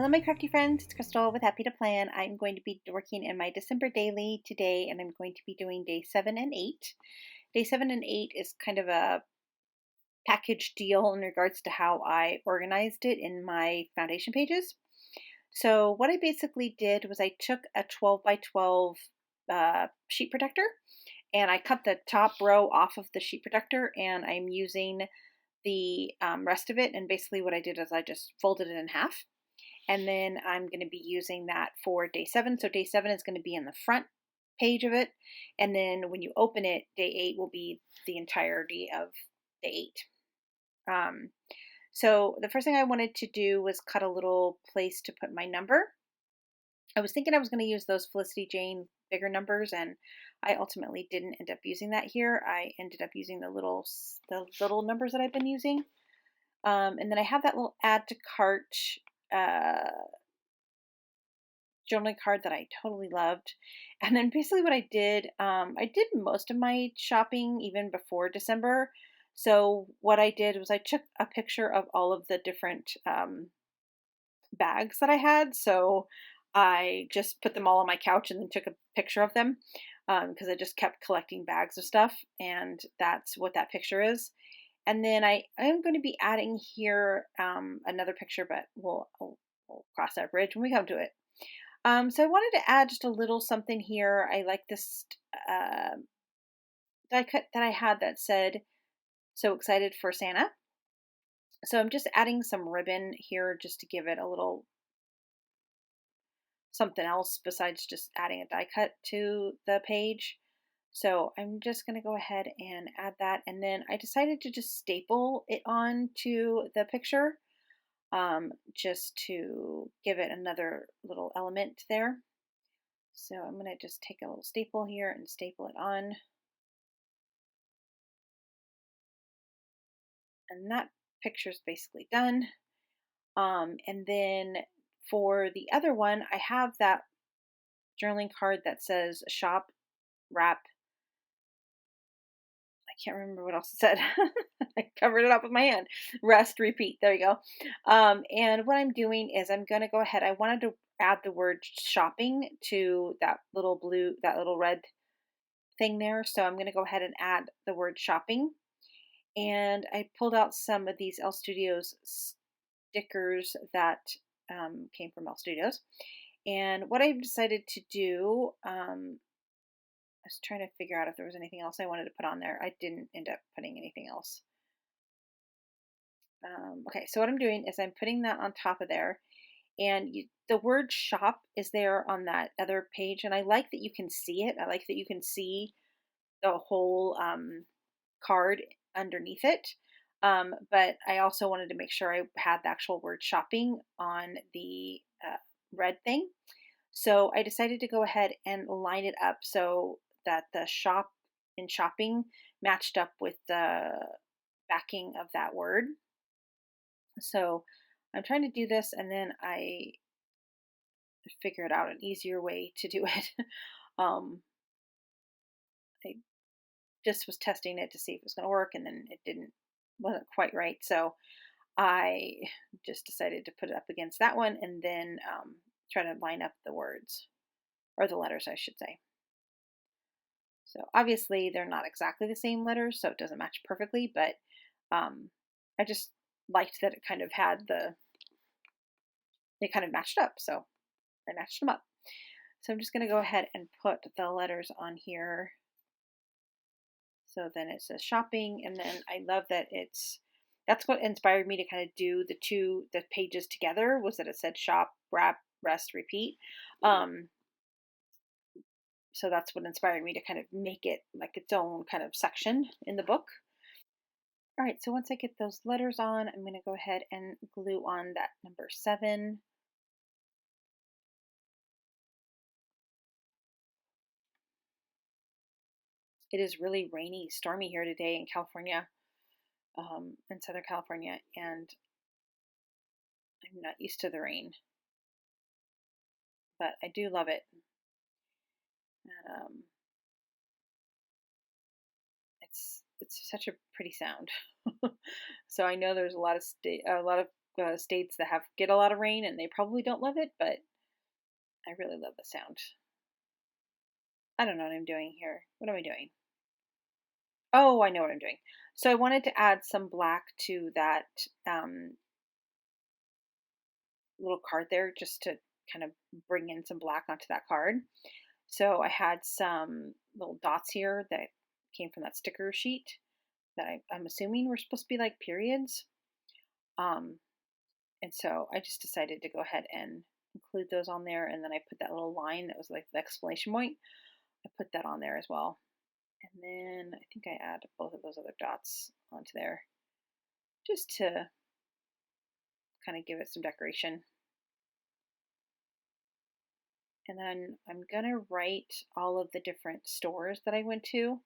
Hello, my crafty friends. It's Crystal with Happy to Plan. I'm going to be working in my December daily today, and I'm going to be doing day 7 and 8. Day 7 and 8 is kind of a package deal in regards to how I organized it in my foundation pages. So, what I basically did was I took a 12 by 12 sheet protector and I cut the top row off of the sheet protector, and I'm using the rest of it. And basically, what I did is I just folded it in half. And then I'm going to be using that for day 7. So day 7 is going to be in the front page of it. And then when you open it, day 8 will be the entirety of day 8. So the first thing I wanted to do was cut a little place to put my number. I was thinking I was going to use those Felicity Jane bigger numbers, and I ultimately didn't end up using that here. I ended up using the little numbers that I've been using. And then I have that little add to cart journaling card that I totally loved. And then basically what I did most of my shopping even before December. So what I did was I took a picture of all of the different bags that I had. So I just put them all on my couch and then took a picture of them because I just kept collecting bags of stuff. And that's what that picture is. And then I am going to be adding here another picture, but we'll cross that bridge when we come to it. So I wanted to add just a little something here. I like this die cut that I had that said, "So excited for Santa." So I'm just adding some ribbon here just to give it a little something else besides just adding a die cut to the page. So I'm just going to go ahead and add that. And then I decided to just staple it on to the picture just to give it another little element there. So I'm going to just take a little staple here and staple it on. And that picture is basically done. And then for the other one, I have that journaling card that says shop, wrap. I can't remember what else it said. I covered it up with my hand. Rest, repeat. There you go. And what I'm doing is I'm going to go ahead. I wanted to add the word shopping to that little red thing there. So I'm going to go ahead and add the word shopping. And I pulled out some of these Elle Studios stickers that came from Elle Studios. And what I've decided to do, I was trying to figure out if there was anything else I wanted to put on there. I didn't end up putting anything else. Okay, so what I'm doing is I'm putting that on top of there. And the word shop is there on that other page. And I like that you can see it. I like that you can see the whole card underneath it. But I also wanted to make sure I had the actual word shopping on the red thing. So I decided to go ahead and line it up so that the shop and shopping matched up with the backing of that word. So I'm trying to do this, and then I figured out an easier way to do it. I just was testing it to see if it was going to work, and then it wasn't quite right. So I just decided to put it up against that one and then try to line up the words, or the letters, I should say. So obviously they're not exactly the same letters, so it doesn't match perfectly, but I just liked that it kind of matched up, so I matched them up. So I'm just going to go ahead and put the letters on here. So then it says shopping, and then I love that that's what inspired me to kind of do the pages together, was that it said shop, wrap, rest, repeat. So that's what inspired me to kind of make it like its own kind of section in the book. All right, so once I get those letters on, I'm going to go ahead and glue on that number 7. It is really rainy, stormy here today in California, in Southern California, and I'm not used to the rain, but I do love it. It's it's such a pretty sound. So I know there's a lot of states that get a lot of rain, and they probably don't love it, but I really love the sound. I don't know what I'm doing here. What am I doing? Oh, I know what I'm doing. So I wanted to add some black to that little card there, just to kind of bring in some black onto that card. So I had some little dots here that came from that sticker sheet that I'm assuming were supposed to be like periods. Um, and so I just decided to go ahead and include those on there. And then I put that little line that was like the exclamation point. I put that on there as well. And then I think I add both of those other dots onto there just to kind of give it some decoration. And then I'm going to write all of the different stores that I went to.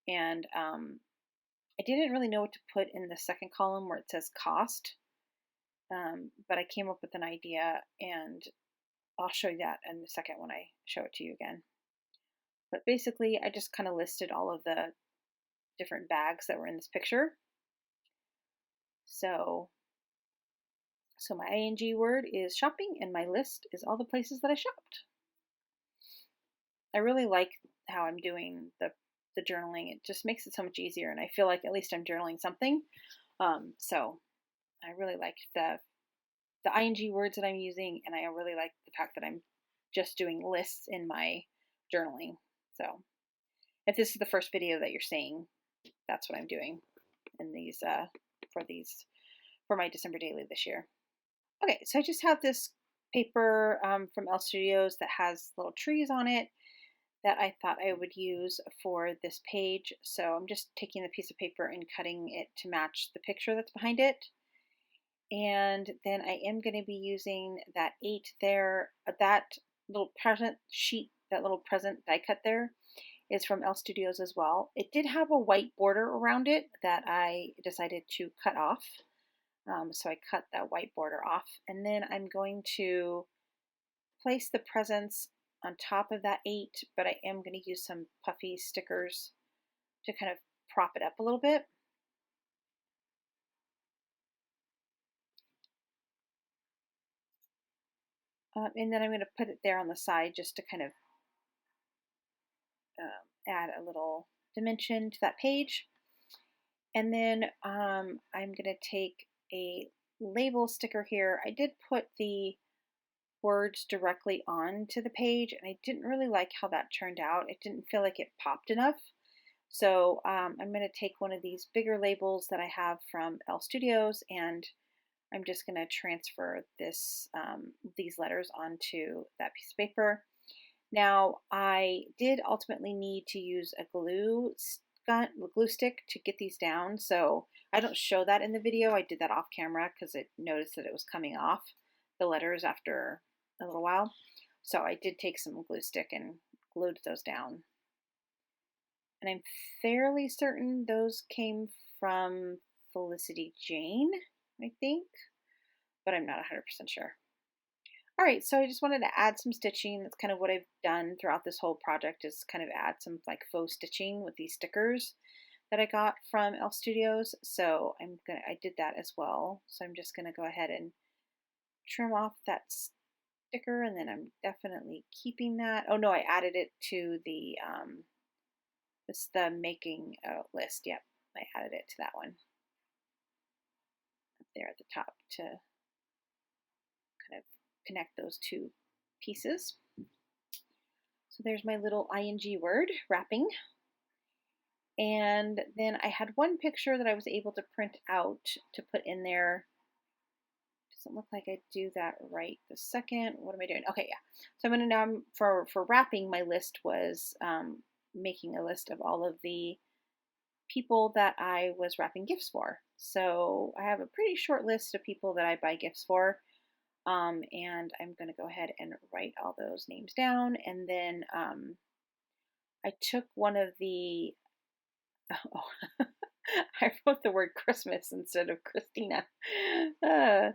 And I didn't really know what to put in the second column where it says cost. But I came up with an idea, and I'll show you that in the second when I show it to you again. But basically, I just kind of listed all of the different bags that were in this picture. So my ing word is shopping, and my list is all the places that I shopped. I really like how I'm doing the journaling. It just makes it so much easier, and I feel like at least I'm journaling something. So I really like the ing words that I'm using, and I really like the fact that I'm just doing lists in my journaling. So if this is the first video that you're seeing, that's what I'm doing in these for my December daily this year. Okay, so I just have this paper from Elle Studios that has little trees on it that I thought I would use for this page. So I'm just taking the piece of paper and cutting it to match the picture that's behind it. And then I am going to be using that 8 there, that little present sheet, that little present die cut there is from Elle Studios as well. It did have a white border around it that I decided to cut off. So I cut that white border off, and then I'm going to place the presents on top of that 8, but I am going to use some puffy stickers to kind of prop it up a little bit. And then I'm going to put it there on the side just to kind of add a little dimension to that page. And then I'm going to take a label sticker here. I did put the words directly onto the page, and I didn't really like how that turned out. It didn't feel like it popped enough. So I'm going to take one of these bigger labels that I have from Elle Studios, and I'm just going to transfer this these letters onto that piece of paper. Now, I did ultimately need to use a glue stick to get these down, so I don't show that in the video. I did that off camera because it noticed that it was coming off the letters after a little while. So I did take some glue stick and glued those down. And I'm fairly certain those came from Felicity Jane, I think, but I'm not 100% sure. All right, so I just wanted to add some stitching. That's kind of what I've done throughout this whole project, is kind of add some like faux stitching with these stickers that I got from Elle Studios. So I did that as well. So I'm just gonna go ahead and trim off that sticker, and then I'm definitely keeping that. Oh no, I added it to the making list. Yep, I added it to that one up there at the top to kind of connect those two pieces. So there's my little ing word, wrapping. And then I had one picture that I was able to print out to put in there. Doesn't look like I do that right this second. What am I doing? Okay, yeah. So I'm going to now, for wrapping, my list was making a list of all of the people that I was wrapping gifts for. So I have a pretty short list of people that I buy gifts for. And I'm going to go ahead and write all those names down. And then I took one of the, oh, I wrote the word Christmas instead of Christina. And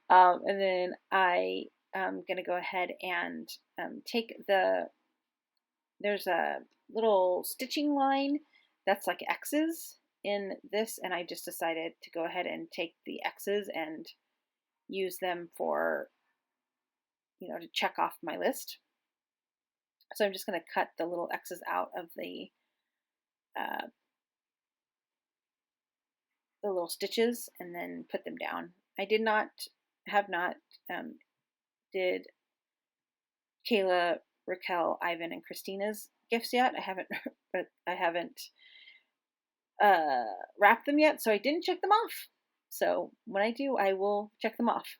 then I am going to go ahead and take there's a little stitching line that's like X's in this, and I just decided to go ahead and take the X's and use them for, to check off my list. So I'm just going to cut the little X's out of uh, the little stitches and then put them down. I have not did Kayla, Raquel, Ivan, and Christina's gifts yet. I haven't, but I haven't wrapped them yet, so I didn't check them off. So when I do, I will check them off.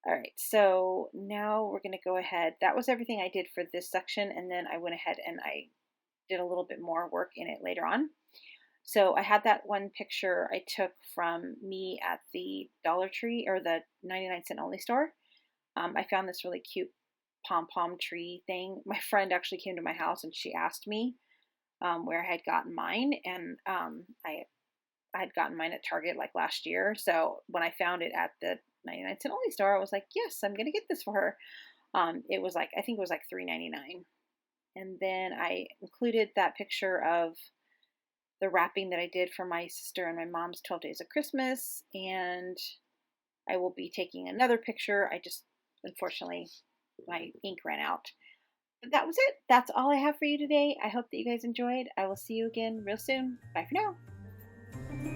All right, so now we're going to go ahead. That was everything I did for this section, and then I went ahead and I did a little bit more work in it later on. So I had that one picture I took from me at the Dollar Tree, or the 99-cent only store. I found this really cute pom-pom tree thing. My friend actually came to my house and she asked me where I had gotten mine, and I had gotten mine at Target like last year. So when I found it at the 99-cent only store, I was like, yes, I'm gonna get this for her. It was like, I think it was like $3.99. And then I included that picture of the wrapping that I did for my sister and my mom's 12 Days of Christmas, and I will be taking another picture. I just, unfortunately, my ink ran out. But that was it. That's all I have for you today. I hope that you guys enjoyed. I will see you again real soon. Bye for now.